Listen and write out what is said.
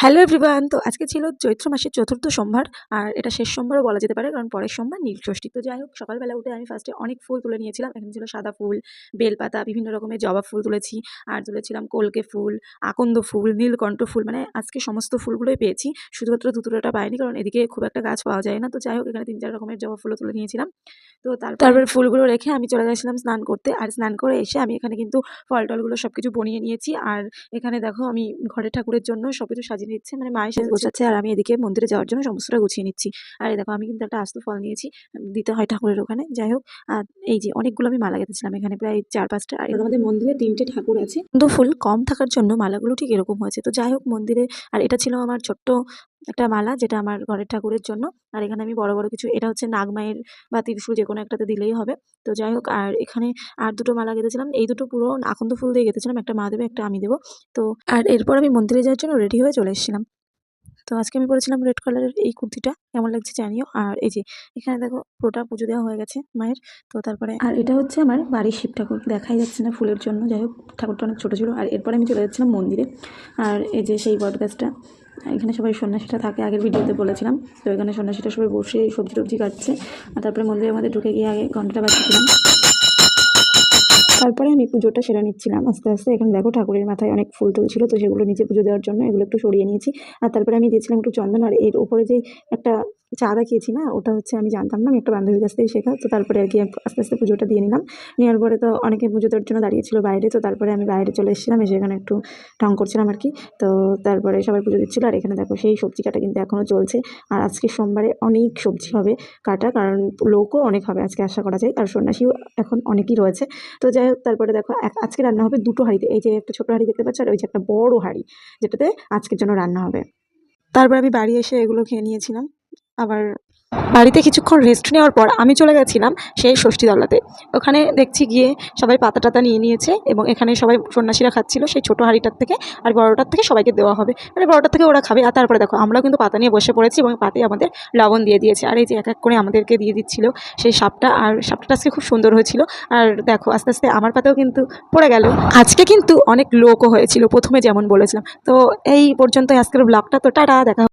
Hello everyone. তো আজকে ছিল চৈত্র মাসের চতুর্থ সোমবার, আর এটা শেষ সোমবারও বলা যেতে পারে, কারণ পরের সোমবার নীলষষ্ঠী। তো যাই হোক, সকালবেলা উঠে আমি ফার্স্টে অনেক ফুল তুলে নিয়েছিলাম। এখানে ছিল সাদা ফুল, বেলপাতা, বিভিন্ন রকমের জবা ফুল তুলেছি, আর তুলেছিলাম কলকে ফুল, আকন্দ ফুল, নীলকণ্ঠ ফুল, মানে আজকে সমস্ত ফুলগুলোই পেয়েছি। শুধুমাত্র ধুতুরাটা পাইনি, কারণ এদিকে খুব একটা গাছ পাওয়া যায় না। তো যাই হোক, এখানে 3-4 রকমের জবা ফুলও তুলে নিয়েছিলাম। তো তারপরে ফুলগুলো রেখে আমি চলে গেছিলাম স্নান করতে। আর স্নান করে এসে আমি এখানে কিন্তু ফল টলগুলো সবকিছু বনিয়ে নিয়েছি। আর এখানে দেখো আমি ঘরের ঠাকুরের জন্য সবকিছু সাজিয়ে নিচ্ছে, মানে মায়ের সাথে গোছাচ্ছে, আর আমি এদিকে মন্দিরে যাওয়ার জন্য সমস্তটা গুছিয়ে নিচ্ছি। আর এই দেখো আমি কিন্তু একটা আস্ত ফল নিয়েছি, দিতে হয় ঠাকুরের ওখানে। যাই হোক, আর এই যে অনেকগুলো আমি মালা গেঁথেছিলাম, এখানে প্রায় 4-5টা। আর আমাদের মন্দিরে 3টে ঠাকুর আছে, কিন্তু ফুল কম থাকার জন্য মালাগুলো ঠিক এরকম হয়েছে। তো যাই হোক, মন্দিরে আর এটা ছিল আমার ছোট্ট একটা মালা, যেটা আমার ঘরের ঠাকুরের জন্য। আর এখানে আমি বড় বড় কিছু, এটা হচ্ছে নাগমায়ের বা ত্রিশূল, যে কোনো একটাতে দিলেই হবে। তো যাই হোক, আর এখানে আর দুটো মালা গেঁথেছিলাম। এই দুটো পুরো আকন্দ ফুল দিয়ে গেঁথেছিলাম, একটা মা দেবে, একটা আমি দেবো। তো আর এরপর আমি মন্দিরে যাওয়ার জন্য রেডি হয়ে চলে এসেছিলাম। তো আজকে আমি পরেছিলাম রেড কালারের এই কুর্তিটা, কেমন লাগছে জানিও। আর এই যে এখানে দেখো পুরোটা পুজো দেওয়া হয়ে গেছে মায়ের। তো তারপরে আর এটা হচ্ছে আমার বাড়ির শিব ঠাকুর, দেখাই যাচ্ছে না ফুলের জন্য। যাই হোক, ঠাকুরটা অনেক ছোটো ছিল। আর এরপরে আমি চলে যাচ্ছিলাম মন্দিরে। আর এই যে সেই বট গাছটা, এখানে সবাই সন্ন্যাসীটা থাকে, আগের ভিডিওতে বলেছিলাম। তো এখানে সন্ন্যাসীটা সবাই বসে সবজি টবজি কাটছে। আর তারপরে মন্দিরের মধ্যে ঢুকে গিয়ে আগে ঘন্টাটা বাজছিলাম। তারপরে আমি পুজোটা সেরে নিচ্ছিলাম আস্তে আস্তে। এখানে দেখো ঠাকুরের মাথায় অনেক ফুল তুলছিল, তো সেগুলো নিচে পুজো দেওয়ার জন্য এগুলো একটু সরিয়ে নিয়েছি। আর তারপরে আমি দিয়েছিলাম একটু চন্দন। আর এর ওপরে যে একটা চাঁদা খেয়েছি না, ওটা হচ্ছে আমি জানতাম না, আমি একটা বান্ধবীর কাছ থেকে শেখা। তো তারপরে আর কি আস্তে আস্তে পুজোটা দিয়ে নিলাম। নেওয়ার পরে তো অনেকে পুজো দেওয়ার জন্য দাঁড়িয়েছিল বাইরে। তো তারপরে আমি বাইরে চলে এসেছিলাম, এসে এখানে একটু ঢং করছিলাম আর কি। তো তারপরে সবাই পুজো দিচ্ছিলো। আর এখানে দেখো সেই সবজি কাটা কিন্তু এখনও চলছে। আর আজকে সোমবারে অনেক সবজি হবে কাটা, কারণ লোকও অনেক হবে আজকে আশা করা যায়। আর সন্ন্যাসীও এখন অনেকই রয়েছে। তো যাই হোক, তারপরে দেখো আজকে রান্না হবে 2টো হাঁড়িতে। এই যে একটা ছোটো হাঁড়ি দেখতে পাচ্ছ, আর ওই যে একটা বড় হাঁড়ি, যেটাতে আজকের জন্য রান্না হবে। তারপর আমি বাড়ি এসে এগুলো খেয়ে নিয়েছিলাম। আবার বাড়িতে কিছুক্ষণ রেস্ট নেওয়ার পর আমি চলে গেছিলাম সেই ষষ্ঠীতলাতে। ওখানে দেখছি গিয়ে সবাই পাতা টাতা নিয়ে নিয়েছে, এবং এখানে সবাই সন্ন্যাসীরা খাচ্ছিল সেই ছোটো হাঁড়িটার থেকে। আর বড়টার থেকে সবাইকে দেওয়া হবে, মানে বড়টার থেকে ওরা খাবে। আর তারপরে দেখো আমরাও কিন্তু পাতা নিয়ে বসে পড়েছি, এবং পাতে আমাদের লবণ দিয়ে দিয়েছে। আর এই যে এক এক করে আমাদেরকে দিয়ে দিচ্ছিল সেই সাপটা। আর সাপটা আজকে খুব সুন্দর হয়েছিল। আর দেখো আস্তে আস্তে আমার পাতেও কিন্তু পড়ে গেল। আজকে কিন্তু অনেক লোকও হয়েছিল, প্রথমে যেমন বলেছিলাম। তো এই পর্যন্ত আজকের ব্লগটা। তো টাটা, দেখা